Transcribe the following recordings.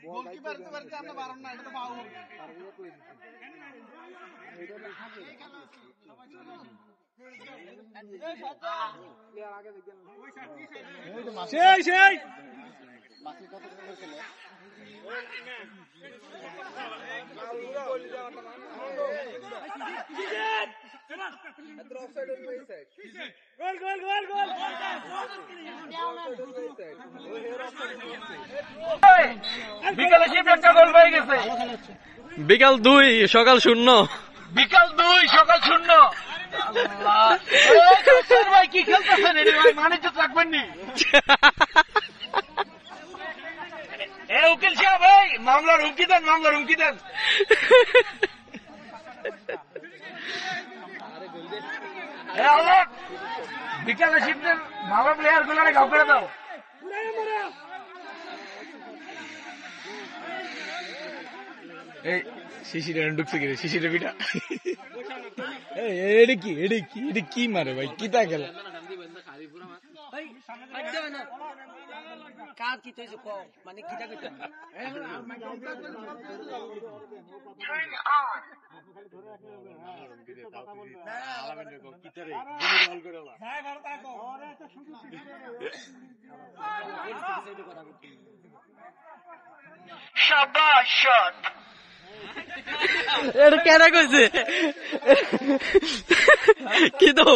Goalkeeper তো পারতে আমরা পারব না, এটা তো ফাউল। সেই সেই বাকি কত করে ছিল বিকালে শিফট একটা গোল হয়ে গেছে। বিকাল 2 সকাল 0। বিকাল 2 সকাল 0। ভাই কি খেলতেছেন ভাই, মানিজ্য রাখবেন নি। উকিল সাহেব ভাই মামলার হুমকি দেন, মামলার হুমকি দেন। বিকালে শিফটের ভালো প্লেয়ার গুলো গাও করে দাও। এই শিশিরে ঢুকছে কি রে, শিশিরে বিটা এটা কি মারে ভাই, কি তা খেলা কার কি তৈছে কম মানে কিটা কিটা শাবাশ শট। এটা কেনা কইছে কি তো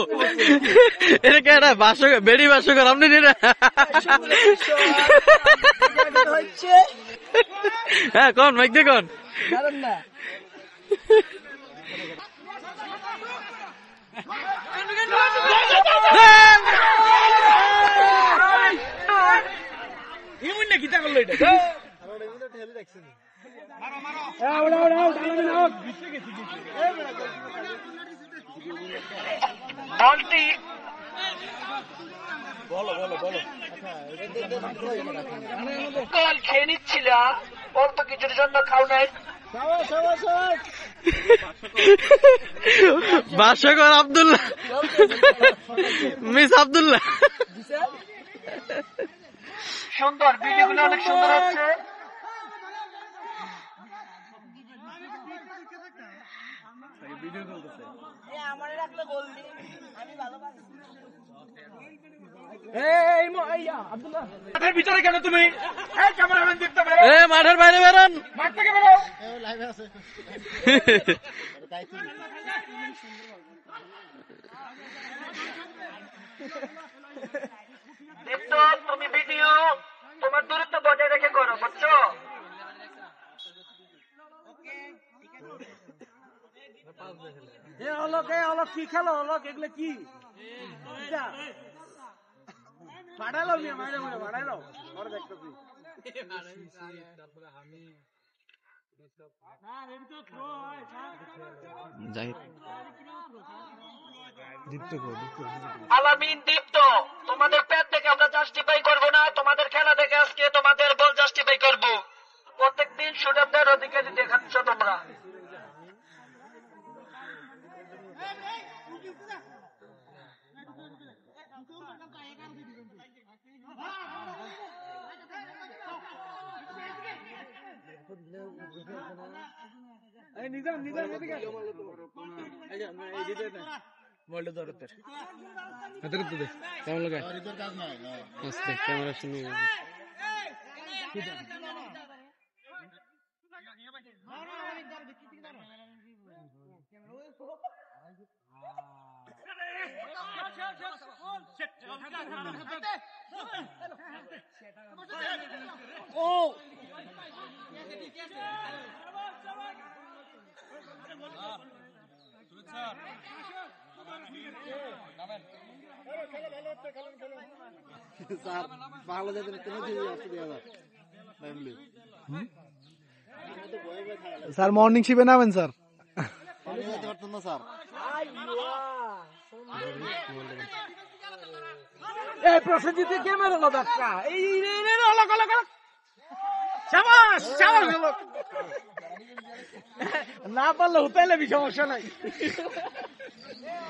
এটা কেনা বাসক বেড়ি বাসক আপনি হ্যাঁ কোন মাইক দেখুন না এমন না কিটা করলো এটা বলটি বলো গোল খেয়ে নিচ্ছিল, অল্প কিছুর জন্য খাও নাই। বাসকর আব্দুল্লাহ মিস আব্দুল্লাহ সুন্দর, ভিডিওগুলো অনেক সুন্দর হচ্ছে। মাঠের ভিতরে কেন তুমি? ক্যামেরাম্যান দেখতে পারো, মাঠের বাইরে বেরোন, মাঠ থেকে বেরো। দেখতো তুমি ভিডিও তোমার দূরত্ব বজায় রেখে করো, বুঝছো? অলক কি খেলো অলক এগুলো কি বাড়াইলো মিয়া মাইরে মাইরে বাড়াইলো ওর দেখতেছি আলামিন দীপ্ত, তোমাদের প্যাট থেকে আমরা জাস্টিফাই করবো না, তোমাদের খেলা দেখে আজকে তোমাদের বল জাস্টিফাই করবো। প্রত্যেকদিন শুটারদের অধিকারী দেখাচ্ছ তোমরা। ক্যামেরা শুনে স্যার বাংলাদেশের স্যার মর্নিং শিপে নামেন স্যার স্যার এই প্রসেনজিৎ ক্যামেরা হলো দেখা এই শাবাশ শাবাশ গেল না পারলে হুতাইলে বি সমস্যা নাই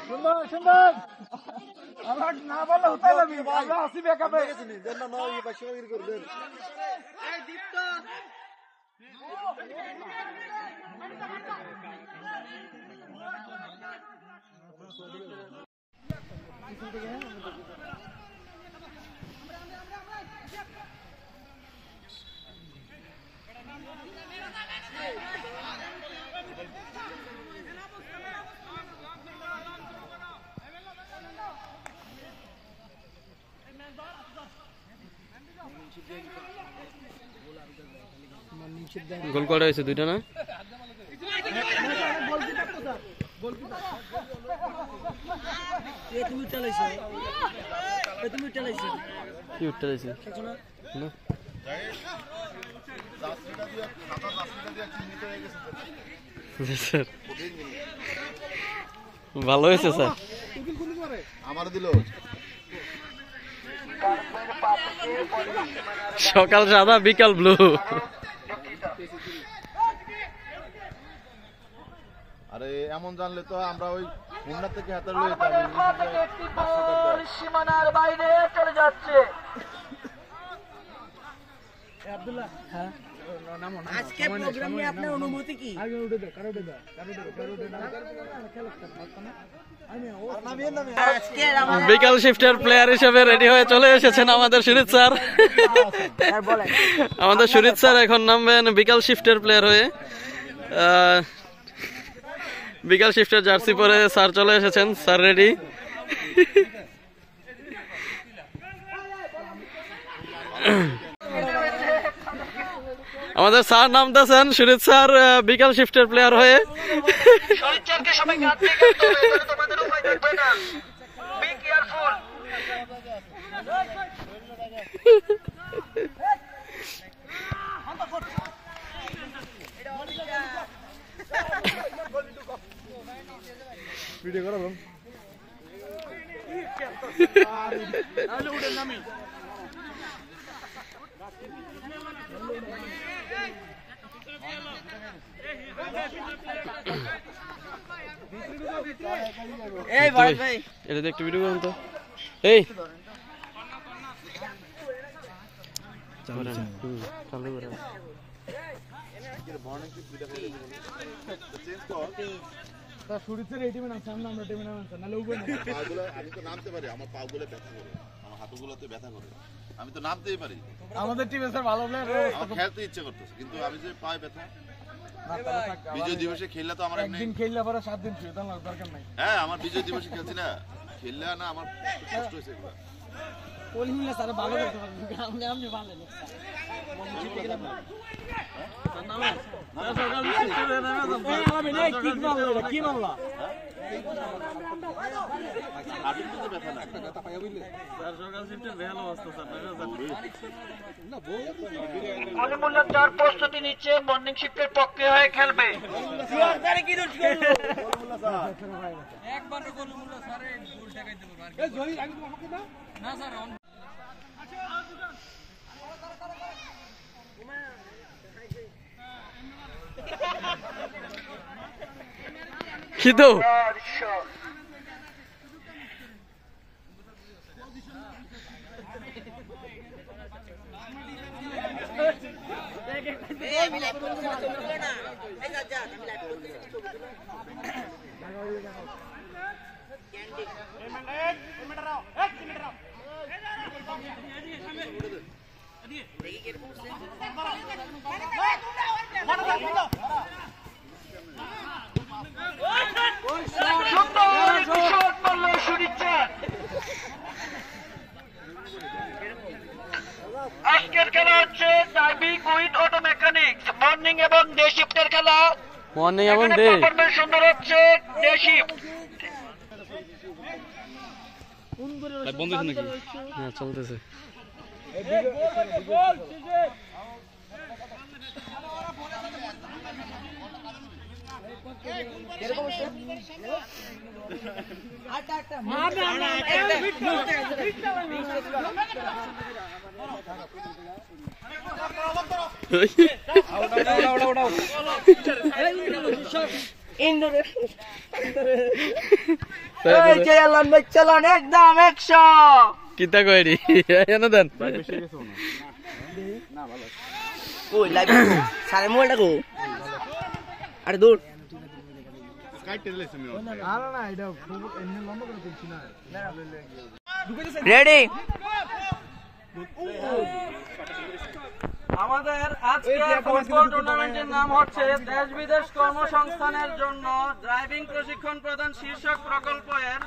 সুন্দর সুন্দর আমরা না পারলে হুতাইলে বি আমরা আসি ব্যাকআপে দেন না এই পাশে করবেন এই দীপ্ত গোল করা হয়েছে দুইটা না কি উঠতে ভালো হয়েছে স্যার আমার দিল সকাল সাদা বিকাল ব্লু আরে এমন জানলে তো আমরা ওই মুন্না থেকে হাতার লই সীমানার বাইরে চলে যাচ্ছে। আব্দুল্লাহ হ্যাঁ আজকে প্রোগ্রাম নিয়ে আপনার অনুমতি কি আগে উঠে দাও কারো উঠে দাও বিকাল শিফটের প্লেয়ার হিসেবে রেডি হয়ে চলে এসেছেন আমাদের সুরিত স্যার আমাদের সুরিত স্যার এখন নামবেন বিকাল শিফটের প্লেয়ার হয়ে বিকাল শিফটের জার্সি পরে স্যার চলে এসেছেন স্যার রেডি আমাদের স্যার নামতেছেন সুরিত স্যার বিকাল শিফটের প্লেয়ার হয়ে ভিডিও করো এই ভাই ভাই এটা একটু ভিডিও করুন তো এই চালু করে সুরিতের এই টিমে নামছে আমরা টিমে নামছে নালে উঠবে না আমি তো নামতে পারি আমার পাগুলো ব্যথা করে আমার হাঁটুগুলোতে ব্যথা করে আমি তো নামতেই পারি আমাদের টিমে স্যার ভালো প্লেয়ার আমার খেলতে ইচ্ছে করতেছে কিন্তু আমি যে পায়ে ব্যথা বিজয় দিবসে খেললে তো আমার একদিন খেললে পরে 7 দিন শুয়ে থাকার দরকার নাই হ্যাঁ আমার বিজয় দিবসে খেলছি না খেললে না আমার কষ্ট হয়েছে এগুলো কোল মিলে স্যার ভালো করতে পারবেন আপনি ভালো না কি মামলা অলিমুল্লাহ চার প্রস্তুতি নিচ্ছে মর্নিং শিফটের পক্ষে হয়ে খেলবে। কি তো আজকের খেলা হচ্ছে driving with auto mechanics morning এবং ডে শিফটের খেলা। মর্নিং এবং ডে পারফরম্যান্স সুন্দর হচ্ছে ডে শিফট। বন্ধ হয়েছে নাকি? হ্যাঁ চলতেছে। আচ্ছা চালান একদম 100 কিতা কইরি এনে দেন কই লাইভ সারে মোবাইলটা কো আরে দূর রেডি আমাদের আজকের ফুটবল টুর্নামেন্টের নাম হচ্ছে দেশ বিদেশ কর্মসংস্থানের জন্য ড্রাইভিং প্রশিক্ষণ প্রদান শীর্ষক প্রকল্প এর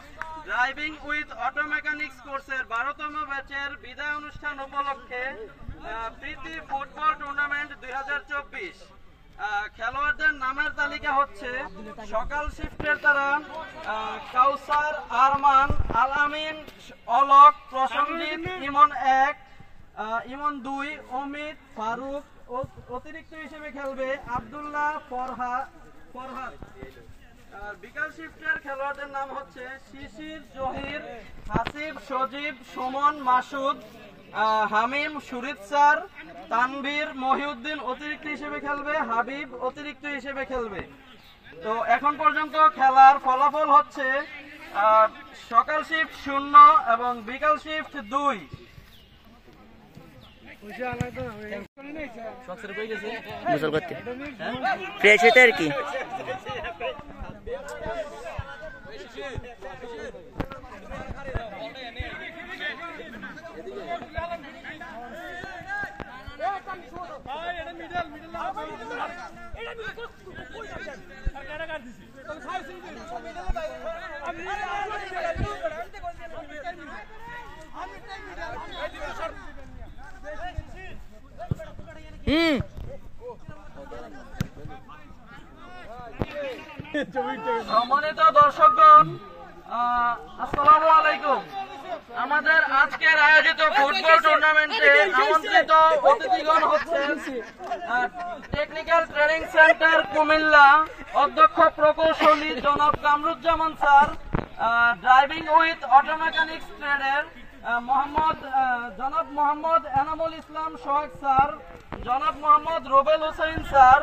ড্রাইভিং উইথ অটো মেকানিক্স কোর্সের 12তম ব্যাচের বিদায় অনুষ্ঠান উপলক্ষে প্রীতি ফুটবল টুর্নামেন্ট 2024 খেলোয়াড়দের নামের তালিকা হচ্ছে সকাল শিফটের তারা কাউসার আরমান আল আমিন অলক প্রসঞ্জিত ইমন 1 ইমন 2 অমিত ফারুক অতিরিক্ত হিসেবে খেলবে আব্দুল্লাহ ফরহাদ বিকাল শিফটের খেলোয়াড়দের নাম হচ্ছে শিশির জহির হাসিব সজীব সুমন মাসুদ হামিম সুরিত স্যার তানভীর মহিউদ্দিন অতিরিক্ত হিসেবে খেলবে হাবিব অতিরিক্ত হিসেবে খেলবে তো এখন পর্যন্ত খেলার ফলাফল হচ্ছে সকাল শিফট 0 এবং বিকাল শিফট 2 গোসল করতে ফ্রেশ হতে আর কি সম্মানিত দর্শকগণ আসসালামু আলাইকুম আমাদের আজকের আয়োজিত ফুটবল টুর্নামেন্টে আমন্ত্রিত অতিথিগণ হচ্ছেন টেকনিক্যাল ট্রেনিং সেন্টার কুমিল্লা অধ্যক্ষ প্রকৌশলী জনাব Kamruzzaman sir driving with auto mechanics ট্রেডের জনাব মোহাম্মদ এনামুল ইসলাম সোহাগ স্যার জনাব মোহাম্মদ রুবেল হোসেন স্যার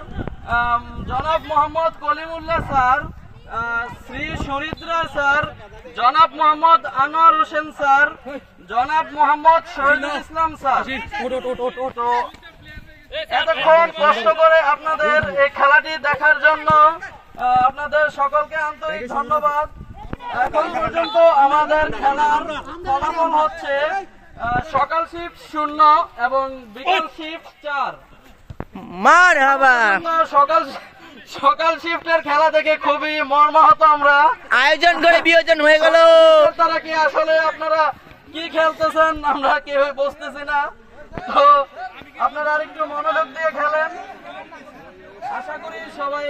জনাব মোহাম্মদ কলিমুল্লাহ স্যার শ্রী সুরিদ্রা স্যার জনাব মোহাম্মদ আনোয়ার হোসেন স্যার জনাব মোহাম্মদ শহীদুল ইসলাম স্যার তো এতক্ষণ কষ্ট করে আপনাদের এই খেলাটি দেখার জন্য আপনাদের সকলকে আন্তরিক ধন্যবাদ এখন পর্যন্ত আমাদের খেলার ফলাফল হচ্ছে সকাল শিফট 0 এবং বিকাল শিফট 4 মারহাবা সকাল শিফটের খেলা দেখে খুবই মর্মাহত আমরা আয়োজন করে বিয়োজন হয়ে গেল তারা কি আসলে আপনারা কি খেলতেছেন আমরা কেউ বুঝতেছি না তো আপনারা আরেকটু মনোযোগ দিয়ে খেলেন আশা করি সবাই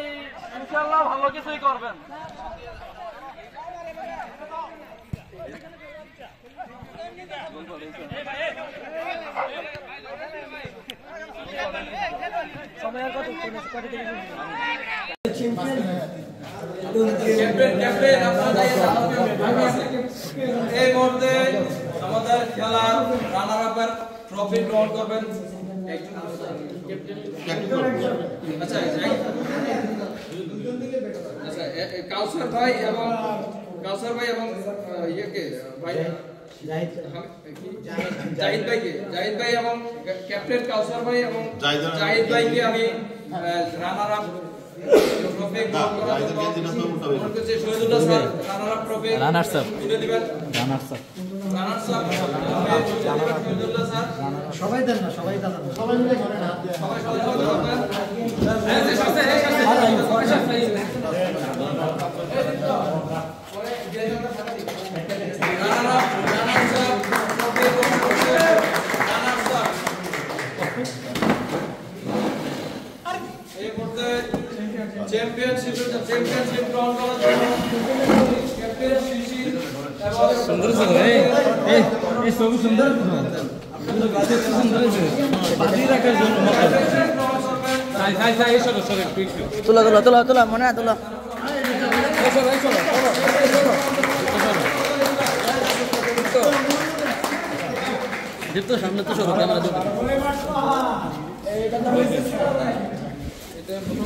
ইনশাআল্লাহ ভালো কিছুই করবেন এই মুহূর্তে আমাদের খেলার রানার আপের ট্রফি গ্রহণ করবেন আচ্ছা কাউসার ভাই এবং ইয়েকে ভাই জাহিদ ভাই এবং ক্যাপ্টেন কাউসার ভাই এবং জাহিদ ভাইকে আমি রানার আপ ট্রফি গ্রহণ করার জন্য Shahidullah sir runner up trophy তুলে দিবেন শহীদুল্লাহ স্যার সবাই দেন না সবাই দাদা সবাই মিলে ঘরে হাত দিয়ে চ্যাম্পিয়নশিপ গ্রহণ করার জন্য ক্যাপ্টেন শিশির সুন্দর এই ছবি সুন্দর রাখার জন্য তোলা মনে হয় তোলা সামনে তো সরো ক্যামেরা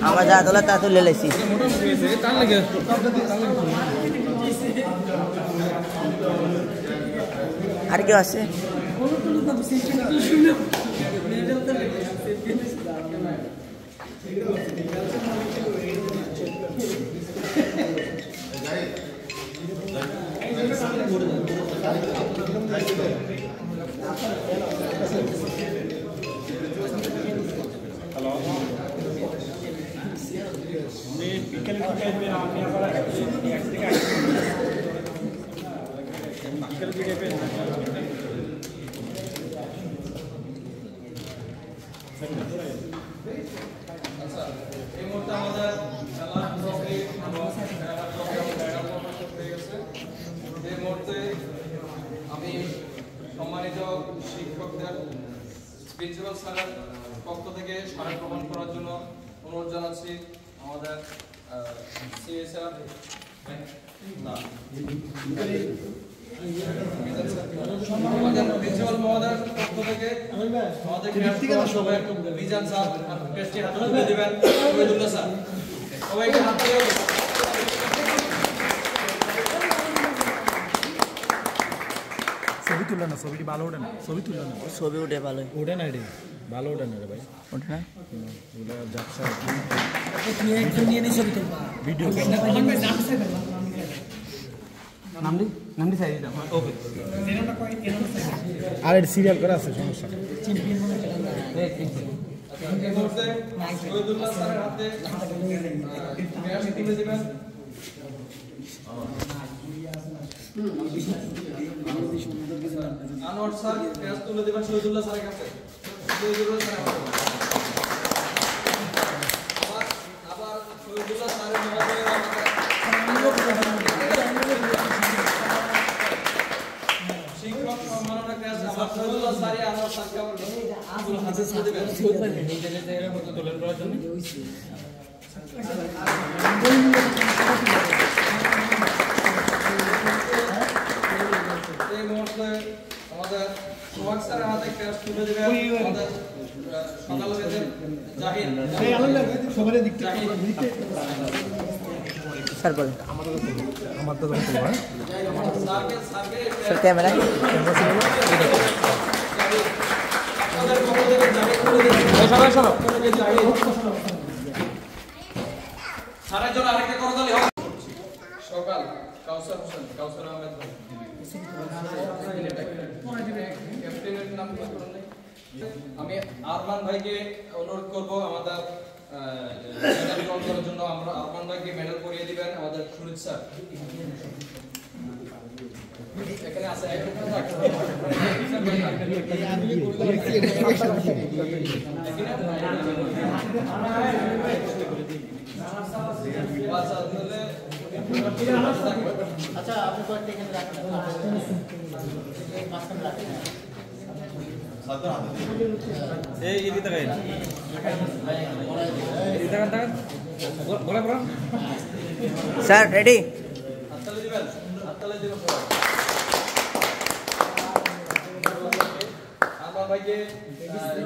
আমার যা তোলা তা তুলে লেছি আর কেউ আছে আমি সম্মানিত শিক্ষকদের প্রিন্সিপাল স্যারের পক্ষ থেকে স্মারক গ্রহণ করার জন্য অনুরোধ জানাচ্ছি আমাদের সিএ স্যার আমাদের প্রিন্সিপাল মহোদয়ের পক্ষ থেকে আমাদের মিজান স্যার পেস্টি হাতে তুলে দেবেন শহীদুল্লাহ স্যার সবাইকে হাত দিয়ে ছবি তুলে না ছবিটি ভালো ওঠে না ছবি তুলে না ছবি উঠে ভালো ওঠে না রে ভালো ওঠে না রে ভাই ওঠে না ওগুলো যাচ্ছে ভিডিও নামটি চাই দিতাম ওকে আর এটা সিরিয়াল করা আছে সমস্যা এই মুহূর্তে শহীদুল্লাহ স্যারের হাতে মেয়াজ তুলে দেবেন আনোয়ার স্যার মেয়াজ তুলে দেবেন শহীদুল্লাহ স্যারের কাছে শহীদুল্লাহ স্যার আবার শহীদুল্লাহ স্যারের মহোদয় শিক্ষক সম্মাননা ক্লাস আমার শহীদুল্লাহ স্যারই আনোয়ার স্যারকে আমার হাতে তুলে দেবেন এই মুহূর্তে আমাদের সোহাগ স্যারের হাতে ক্যাশ তুলে দেবেন আমাদের সকাল বেদের জাহিদ স্যার বলে আমার তো স্যার ক্যামেরা সারের জন্য আরেকটা করতালি হবে সকাল কাউসার হোসেন কাউসার আহমেদ ভাই ক্যাপ্টেনের নাম কি করুন আমি আরমান ভাইকে অনুরোধ করব আমাদের মেডাল গ্রহণ করার জন্য আমরা আরমান ভাইকে মেডেল পরিয়ে দিবেন আমাদের সুরিত স্যার এখানে আছে আচ্ছা আপনি কয়েকটা এখানে রাখেন স্যার রেডি হাততালি দিবেন হাততালি দিবেন আমার ভাইকে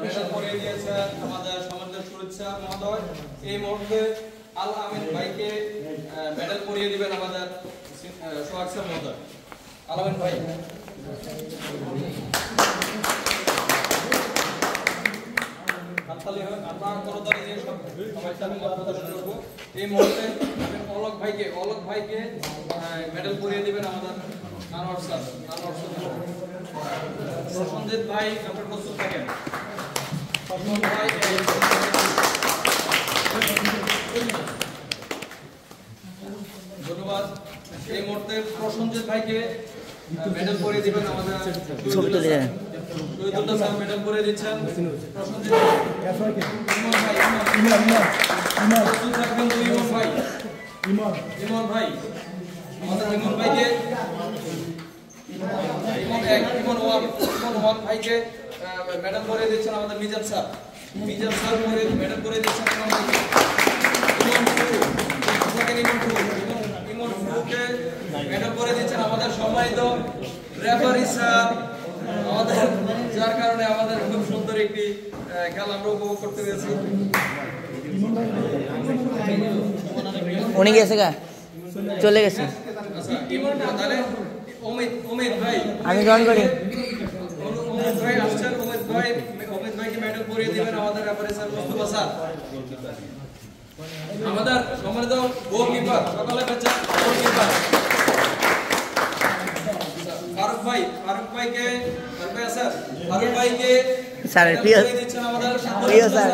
মেডেল পরিয়ে দিয়েছে আমাদের সমাজের সুরক্ষা মহোদয় এই মুহূর্তে আল আমিন ভাইকে মেডেল পরিয়ে দিবেন আমাদের সোহাগ স্যার মহোদয় আল আমিন ভাই হাততালি হবে আপনার করতালি দিয়ে সবাই সামনে প্রদর্শন করব এই মুহূর্তে অলক ভাইকে মেডেল পরিয়ে দিবেন আমাদের আনোয়ার স্যার প্রসঞ্জিৎ ভাই আপনার প্রস্তুত থাকেন ভাই ধন্যবাদ এই মুহূর্তে প্রসঞ্জিৎ ভাইকে মেডেল পরিয়ে দিবেন আমাদের ছবি তুলে যান শহীদুল্লাহ স্যার মেডেল পরিয়ে দিচ্ছেন প্রসঞ্জিৎ ইমন ভাই প্রস্তুত থাকবেন ইমন ভাই আমাদের ইমন ভাইকে ইমন ওয়ান ভাইকে মেডেল পরিয়ে দিচ্ছেন আমাদের মিজান স্যার মেডেল পরিয়ে দিচ্ছেন ইমন টুকে মেডেল পরিয়ে দিচ্ছেন আমাদের সম্মানিত রেফারি স্যার আমাদের যার কারণে আমাদের খুব সুন্দর একটি খেলা আমরা উপভোগ করতে পেরেছি। উনি গেছে গা, চলে গেছে। আচ্ছা ইমন তাহলে অমিত ভাই আমি গ্রহণ করি। অমিত ভাই আসছেন। অমিত ভাইকে মেডেল পরিয়ে দিবেন আমাদের রেফারি স্যার মুস্তাফা স্যার। আমাদের সম্মানিত গোলকিপার সকালে বেঁচে গোলকিপার ফারুক ভাইকে স্যারের প্রিয় দিচ্ছেন আমাদের প্রিয় স্যার।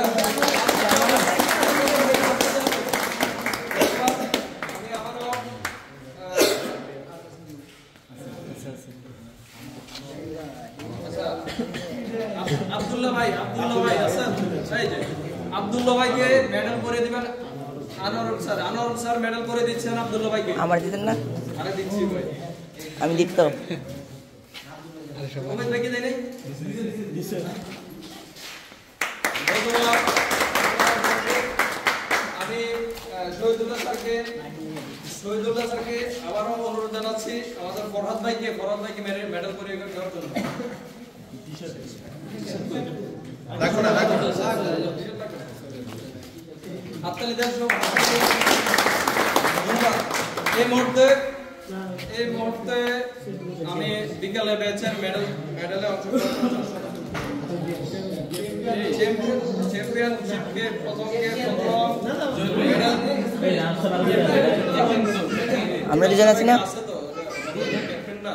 আব্দুল্লাহ ভাই আছেন? আব্দুল্লাহ ভাইকে মেডেল করে দিবেন। আনোয়ার স্যার মেডেল করে দিচ্ছেন আব্দুল্লাহ ভাইকে। আমার দিতেন না? আরে দিচ্ছি ভাই। আমি দীপ্ত। অমিত ভাইকে দেয় নাই? আমি শহীদুল্লাহ স্যারকে আবারও অনুরোধ জানাচ্ছি আমাদের ফরহাদ ভাইকে মেডেল করে দেওয়ার জন্য। হাততালি দেন সব। এই মুহূর্তে আমি বিকালে ব্যাচের মেডেলে অংশগ্রহণ চ্যাম্পিয়নশিপকে প্রথম মেডেল আমরা দুজন আছি না? আছে তো ক্যাপ্টেন না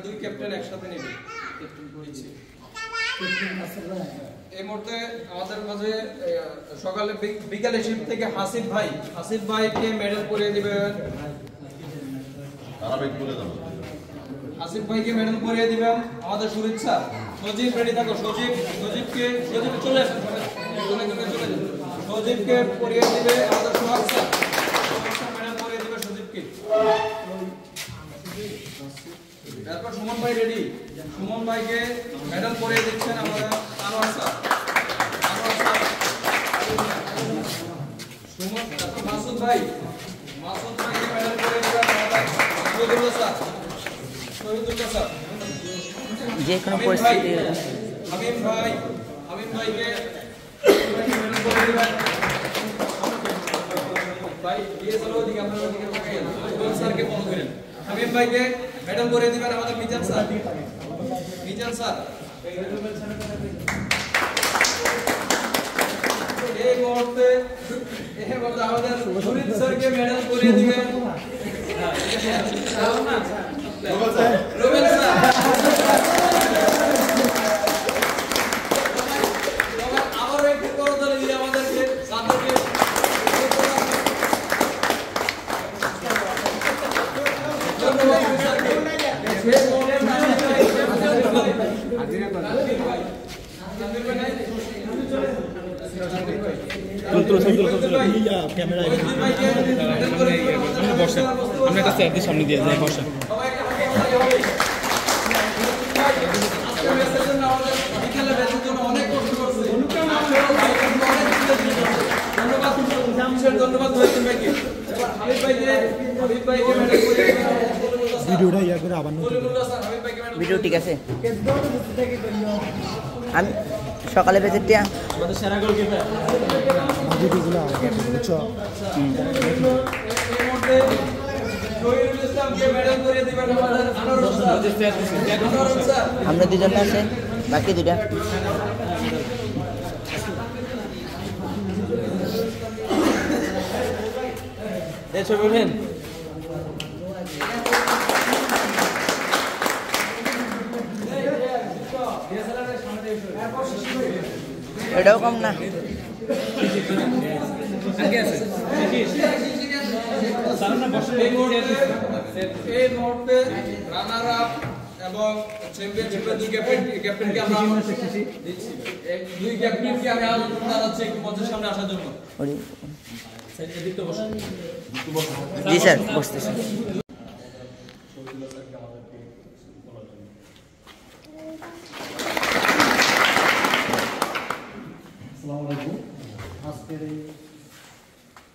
দুই ক্যাপ্টেন একসাথে নেবে। এই মুহূর্তে আমাদের মাঝে সকালে বিকালে শিফট থেকে হাসিফ ভাইকে মেডেল পরিয়ে দিবেন। হাসিফ ভাইকে মেডেল পরিয়ে দিবেন আমাদের সুরিত স্যার। সজীব রেডি থাকো। সজীবকে চলে আসেন। সজীবকে পরিয়ে দিবে আমাদের সোহাগ স্যার। মেডেল পরিয়ে দিবে সজীবকে। এরপর সুমন ভাই রেডি। সুমন ভাইকে মেডেল পরিয়ে দিচ্ছেন আমাদের আনোয়ার স্যার। সুমন তারপর মাসুদ ভাইকে মেডেল পরিয়ে দিবেন আমাদের শহীদুল্লাহ স্যার। যে কোনো পরিস্থিতি হামিম ভাইকে মেডেল পরিয়ে দিবেন। ভাই ডিএসএল ওদিকে আপনারা ওদিকে তাকাইয়েন। স্যারকে ফলো করেন। হামিম ভাইকে মেডেল পরিয়ে দিবেন আমাদের মিজান স্যার। এই মুহূর্তে আমাদের সুরিত স্যারকে মেডেল পরিয়ে দিবেন রোবেল স্যার। আবারও একটু করতালি দিয়ে আমাদেরকে সাথে আমরা একটা স্যারদের সামনে দিয়ে যাই বসা। ধন্যবাদ ভিডিওটা ইয়া করে আবার ভিডিও ঠিক আছে। আমি সকালে বেজেটিয়া আমাদের সেরা গোলকিপার ভিডিওগুলো বুঝছো। আমরা দুজন আছে, বাকি দুটা এটাও কম না। এই মুহূর্তে রানার আপ এবং চ্যাম্পিয়নশিপের দুই ক্যাপ্টেনকে আমরা দিচ্ছি। দুই ক্যাপ্টেনকে আমি আমন্ত্রণ জানাচ্ছি একটু মঞ্চের সামনে আসার জন্য। জি স্যার, বসতেছি। আজকের এই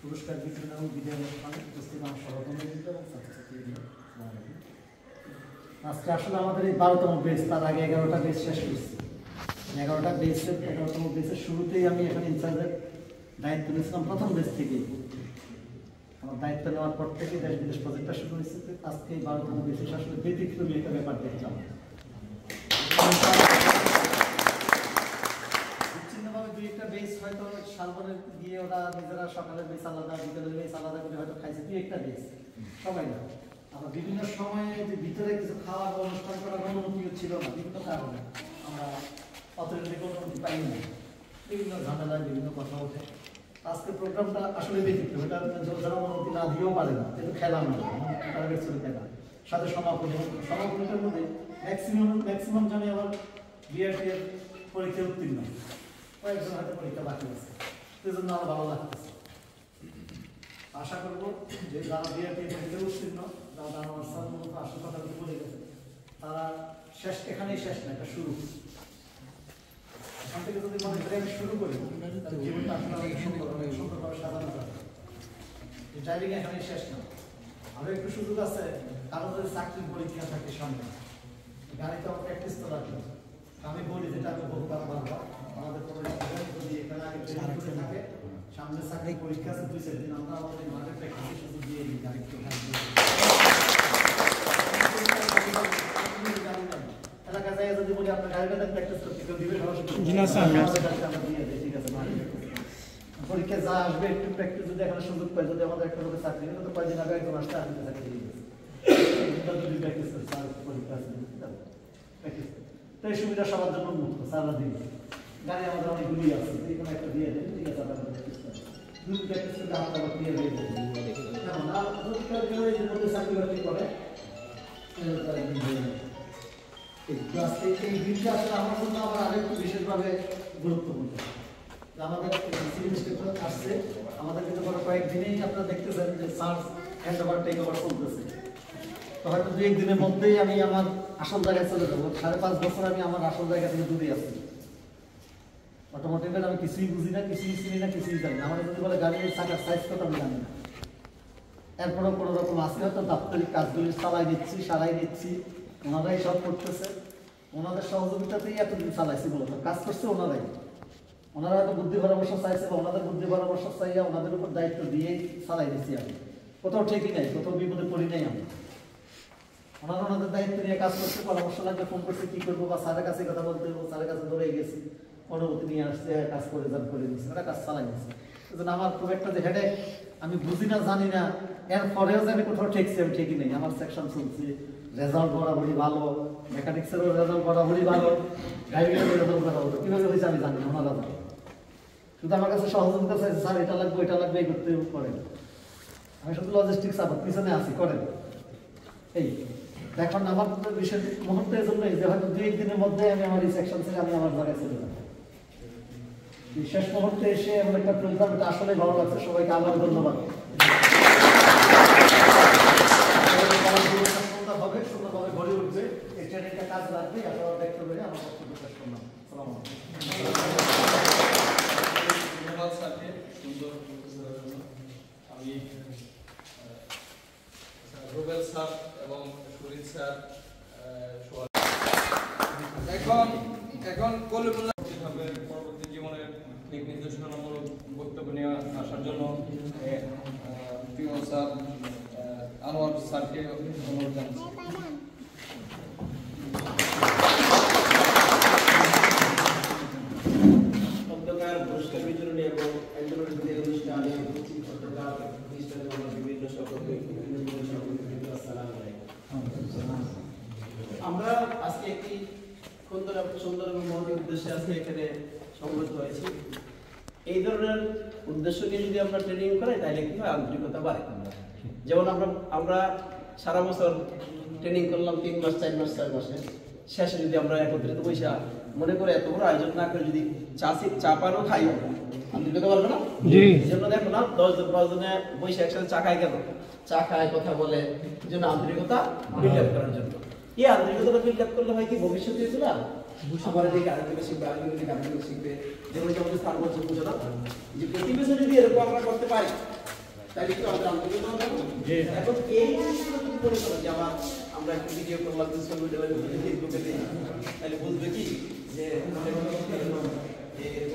পুরস্কার বিতরণ এবং বিদায় অনুষ্ঠানে উপস্থিত আমার সহকর্মীবৃন্দ এবং ছাত্রছাত্রীবৃন্দ, আজকে আসলে আমাদের এই 12তম বেচ, তার আগে 11টা বেচ শেষ করছি। 11টা বেসের 11তম বেসের শুরুতেই আমি এখানে ইনচার্জের দায়িত্ব নিয়েছিলাম প্রথম বেস থেকেই। আমার দায়িত্ব নেওয়ার পর থেকে দেশ বিদেশ প্রজেক্টটা শুরু হয়েছে। আজকে 12তম বেসে আসলে ব্যতিক্রমী একটা ব্যাপার দেখলাম। বিচ্ছিন্নভাবে দুই একটা বেস হয়তো শালবনের গিয়ে ওরা নিজেরা সকালের বেস আলাদা, বিকেলের বেস আলাদা করে হয়তো খাইছে, দুই একটা বেস, সবাই না। আবার বিভিন্ন সময়ে যে ভিতরে কিছু খাওয়া বা অনুষ্ঠান করার অনুমতিও ছিল না, বিভিন্ন কারণে আমরা অথরিটির অনুমতি পাইনি না, বিভিন্ন ঝামেলায় বিভিন্ন কথা ওঠে। আজকের প্রোগ্রামটা আসলে ব্যতিক্রম, এটা যারা অনুমতি না দিয়েও পারে না, কিন্তু খেলা না, টার্গেট ছিল খেলা, সাথে সমাপনী। সমাপনীটার মধ্যে ম্যাক্সিমাম জানি আমার বিআরটি এর পরীক্ষা উত্তীর্ণ, কয়েকজন হয়তো পরীক্ষা বাকি আছে, সেই জন্য আমার ভালো লাগতেছে। আশা করবো যে যারা বিআরটি পরীক্ষা উত্তীর্ণ, যারা আমার সাধারণত আসল কথা বলে গেছে, তারা শেষ এখানেই শেষ না, এটা শুরু। এখান থেকে যদি মনে করে আমি শুরু করি, জীবনটা আসলে অনেক সুন্দরভাবে সাজানো যাবে। ড্রাইভিং এখানেই শেষ না, আরও একটু সুযোগ আছে, কারো যদি চাকরির পরীক্ষা থাকে সামনে, গাড়িতে আমার প্র্যাকটিস তো রাখবে। আমি বলি যেটা আমি বহুবার বারবার, আমাদের কোনো যদি এখানে আগে ট্রেনিং থাকে, সামনে চাকরির পরীক্ষা আছে 2-4 দিন, আমরা আমাদের মাঠে প্র্যাকটিসের সুযোগ দিয়ে দিই গাড়ি এলাকা যায় যদি বলি আপনার গাড়িটা প্র্যাকটিস করতে কেউ দিবে, পরীক্ষা যা আসবে একটু প্র্যাকটিস যদি এখানে সুযোগ পাই, যদি আমাদের একটা লোকের চাকরি হলে তো কয়েকদিন আগে একজন আসতে আপনি চাকরি দিয়ে গেছে, যদি প্র্যাকটিস করছে আর পরীক্ষা আছে প্র্যাকটিস। তো এই সুবিধা সবার জন্য মুক্ত, সারা দিন গাড়ি আমাদের অনেকগুলি আছে, যে কোনো একটা দিয়ে দেন, ঠিক আছে, আপনার প্র্যাকটিস করেন, দুই প্র্যাকটিস করলে আপনার ক্লিয়ার হয়ে যাবে। কেমন আর চাকরি বাকরি করে এই দিনটা আসলে আমার জন্য আমার আরেকটু বিশেষভাবে গুরুত্বপূর্ণ। আমাদের সিভিল ইন্সপেক্টর আসছে, আমাদের কিন্তু গত কয়েকদিনেই আপনারা দেখতেছেন যে search hand over take over চলতেছে। তো হয়তো 2-1 দিনের মধ্যেই আমি আমার আসল জায়গায় চলে যাবো। 5.5 বছর আমি আমার আসল জায়গা থেকে দূরে আছি। অটোমোটিভের আমি কিছুই বুঝি না, কিছুই চিনি না, কিছুই জানি না। আমার যদি বলে গাড়ির চাকার সাইজ কত আমি জানি না। এরপরেও কোনো রকম আসি হয়তো দাপ্তরিক কাজগুলি সারাই দিচ্ছি, ওনারাই সব করতেছে। ওনাদের সহযোগিতাতেই এতদিন চালাইছি, মূলত কাজ করছে ওনারাই। ওনারা হয়তো বুদ্ধি পরামর্শ চাইছে বা ওনাদের বুদ্ধি পরামর্শ চাইয়া ওনাদের উপর দায়িত্ব দিয়েই চালাই দিচ্ছি আমি। কোথাও ঠিকই নাই, কোথাও বিপদে পড়ি নাই আমি। ওনারা ওনাদের দায়িত্ব নিয়ে কাজ করছে, পরামর্শ লাগবে ফোন করছে কী করবো, বা স্যারের কাছে কথা বলতে হবে, স্যারের কাছে ধরে গেছি, অনুমতি নিয়ে আসছে, কাজ করে দিচ্ছে, ওরা কাজ চালাই দিচ্ছে। সেজন্য আমার খুব একটা যে হেডেক, আমি বুঝি না জানি না, এরপরেও যে আমি কোথাও ঠেকছি, আমি ঠিকই নেই। আমার সেকশন চলছে, রেজাল্ট বরাবরই ভালো, মেকানিক্সেরও রেজাল্ট বরাবরই ভালো, ড্রাইভিংয়েরও রেজাল্ট বরাবর। কীভাবে হয়েছে আমি জানি না, ওনারা জানে। শুধু আমার কাছে সহযোগিতা চাইছে, স্যার এটা লাগবে এই করতে করেন। আমি শুধু লজিস্টিক্স আবার পিছনে আসি, করেন এই। এখন আমার বিশেষ মুহূর্তের জন্য যে হয়তো 2-1 দিনের মধ্যে আমি আমার এই সেকশন থেকে আমি আমার জায়গায় চলে যাবো। শেষ মুহূর্তে এসে এমন একটা প্রোগ্রাম, এটা আসলে ভালো লাগছে। সবাইকে আবার ধন্যবাদ। সুন্দরভাবে গড়ে উঠবে, এই ট্রেনিংটা কাজ লাগবে, আপনারা দেখতে পেরে আমার বক্তব্য শেষ করলাম। ধন্যবাদ স্যারকে সুন্দর জন্য। আমি রুবেল স্যার এবং সুরিত স্যার এখন পরবর্তী জীবনের দিক নির্দেশনামূলক বক্তব্য নিয়ে আসার জন্য প্রিয় স্যার আনোয়ার স্যারকে অনুরোধ জানাচ্ছি। পুরস্কার বিতরণী এবং অনুষ্ঠানে বিভিন্ন আমরা আজকে একটি সুন্দর এবং মহৎ উদ্দেশ্যে আজকে এখানে সমবেত হয়েছি। এই ধরনের উদ্দেশ্য নিয়ে যদি আমরা ট্রেনিং করাই তাহলে কি হয়, আন্তরিকতা বাড়ে। যেমন আমরা সারা বছর ট্রেনিং করলাম 3 মাস 4 মাস 6 মাসে, শেষে যদি আমরা একত্রিত বৈশা মনে করে এত বড় আয়োজন না করে যদি চা পানও খাই, আন্তরিকতা বাড়বে না? এই জন্য দেখো না 10-12 জনে বৈশা একসাথে চা খায়, কেন চা খায়, কথা বলে, এই জন্য আন্তরিকতা বিল্ড আপ করার জন্য। এই আন্তরিকতাটা বিল্ড আপ করলে হয় কি, ভবিষ্যতে এগুলা আমার দিকে আরেকদিকে শিখবে, আরেকদিকে আরেকদিকে শিখবে। যেমন আমাদের স্থান বলছে বুঝো না, যে প্রতি বছর যদি এরকম আমরা করতে পারি তাহলে কি আমাদের আন্তরিকতা হবে। এখন এই জিনিসগুলো যদি মনে করো যে আমরা একটু ভিডিও করলাম, সোশ্যাল মিডিয়ায় ফেসবুকে দিই, তাহলে বুঝবে কি যে এরকম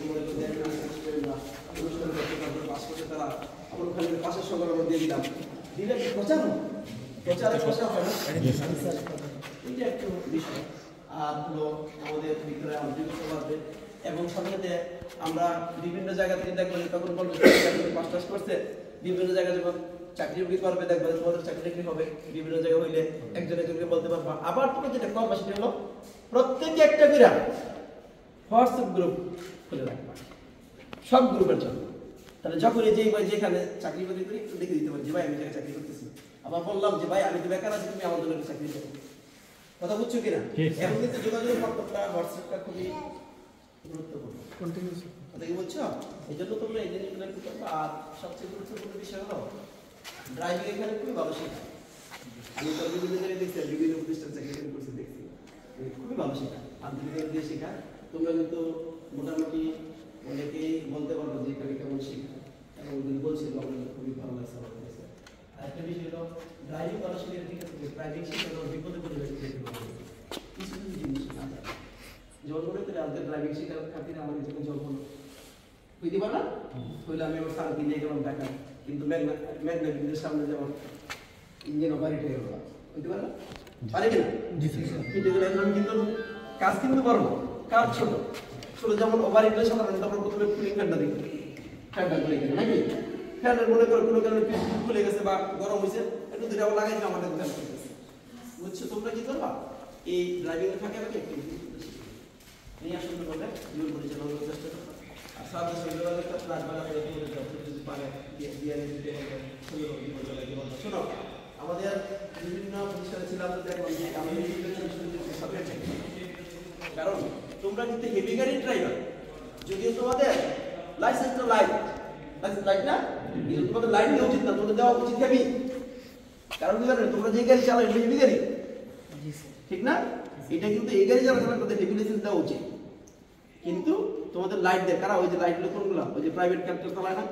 মনে করতে অনুষ্ঠান করতে তারপর পাস করতে তারা আমার ওখানে পাশের সঙ্গে আমরা দিয়ে দিলাম দিলে প্রচারে প্রচার হয় না এইটা একটা বিষয়। আর হলো আমাদের ভিতরে আন্তরিকতা বাড়বে এবং সাথে সাথে আমরা বিভিন্ন জায়গা থেকে দেখবো তখন বলবো পাস টাস করছে বিভিন্ন জায়গায় যখন চাকরি করবে দেখবে তোমাদের চাকরি হবে বিভিন্ন জায়গায় হইলে একজন একজনকে বলতে পারবা। আবার তুমি যেটা করবা সেটা হলো প্রত্যেকে একটা বিরাট হোয়াটসঅ্যাপ গ্রুপ খুলে রাখবা সব গ্রুপের জন্য। তাহলে যখন এই যে ভাই যেখানে চাকরি বাকরি করি একটু লিখে দিতে পারি যে ভাই আমি জায়গায় চাকরি করতেছি। আবার বললাম যে ভাই আমি তো বেকার আছি তুমি আমার জন্য একটা চাকরি করো। কথা বুঝছো কিনা? এখন কিন্তু যোগাযোগের মাধ্যমটা হোয়াটসঅ্যাপটা খুবই গুরুত্বপূর্ণ। কথা কি বলছো? এই জন্য তোমরা এই জিনিসগুলো একটু করবা। আর সবচেয়ে গুরুত্বপূর্ণ বিষয় হলো ড্রাইভিং এখানে খুবই ভালো শেখায়। আমি তো বিভিন্ন জায়গায় দেখছি বিভিন্ন প্রতিষ্ঠান চাকরি করছি দেখছি খুবই ভালো শেখায় আন্তরিকতা দিয়ে শেখায়। তোমরা কিন্তু মোটামুটি অনেকেই বলতে পারবো যে এখানে কেমন শেখায় এবং বলছিল আমাদের খুবই ভালো লাগছে আমার কাছে। আরেকটা বিষয় হলো ড্রাইভিং করা শিখে ঠিক আছে ড্রাইভিং শিখে বিপদে পরিবেশ দেখতে পারবো কিছু কিছু জিনিস না জানা যেমন মনে করি আমাদের ড্রাইভিং শেখার খাতিরে আমার যখন যখন বুঝতে পারলাম হইলে আমি আমার স্যারকে নিয়ে গেলাম ঢাকা কিন্তু মেঘনা ব্রিজের সামনে যেমন ইঞ্জিন অপারেট হয়ে গেল বুঝতে পারলাম পারে কিনা কিন্তু আমি কিন্তু কাজ কিন্তু পারবো কাজ ছোট ছোট যেমন ওভারহিট হলে সাধারণত আমরা প্রথমে কুলিং ফ্যানটা দিই ফ্যানটা খুলে গেছে নাকি ফ্যানের মনে করো কোনো কারণে খুলে গেছে বা গরম হয়েছে একটু দুটো আবার লাগাই আমাদের ফ্যান খুলেছে বুঝছো তোমরা কি করবা এই ড্রাইভিং এর ফাঁকে ফাঁকে একটু নিয়ে আসুন বলে জীবন পরিচালনা করার চেষ্টা করবা। আর সাথে সঙ্গে একটা প্লাস বানাতে যদি পারে দিয়ে দিতে সুন্দর জীবন চলে জীবন শোনো আমাদের বিভিন্ন প্রতিষ্ঠানে ছিল আমরা দেখলাম যে আমাদের কারণ তোমরা কিন্তু হেভি গাড়ির ড্রাইভার যদিও তোমাদের লাইসেন্সটা লাইট না কিন্তু তোমাদের লাইট দেওয়া উচিত না তোমাদের দেওয়া উচিত হেভি কারণ কি জানো তোমরা যে গাড়ি চালাও এটা হেভি গাড়ি ঠিক না এটা কিন্তু এই গাড়ি চালাতে তাদের হেভি লাইসেন্স দেওয়া উচিত কিন্তু তোমাদের লাইট দেয় কারা ওই যে লাইটগুলো কোনগুলো ওই যে প্রাইভেট ক্যাপ্টার চালায় না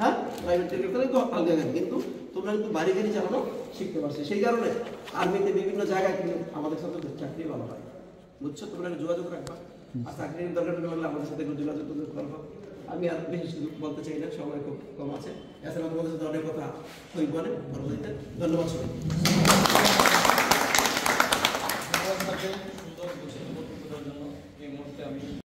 হ্যাঁ প্রাইভেট ক্যাপ্টার চালায় তো আলাদা গাড়ি কিন্তু তোমরা কিন্তু বাড়ি গাড়ি চালানো শিখতে পারছো সেই কারণে আর্মিতে বিভিন্ন জায়গায় কিন্তু আমাদের সাথে চাকরি ভালো হয় বুঝছো তোমরা যোগাযোগ রাখবা আর চাকরির দরকার হলে আমাদের সাথে যোগাযোগ করবো। আমি আর বেশি কিছু বলতে চাই না সময় খুব কম আছে এছাড়া তোমাদের সাথে অনেক কথা হইব না ধন্যবাদ সবাই।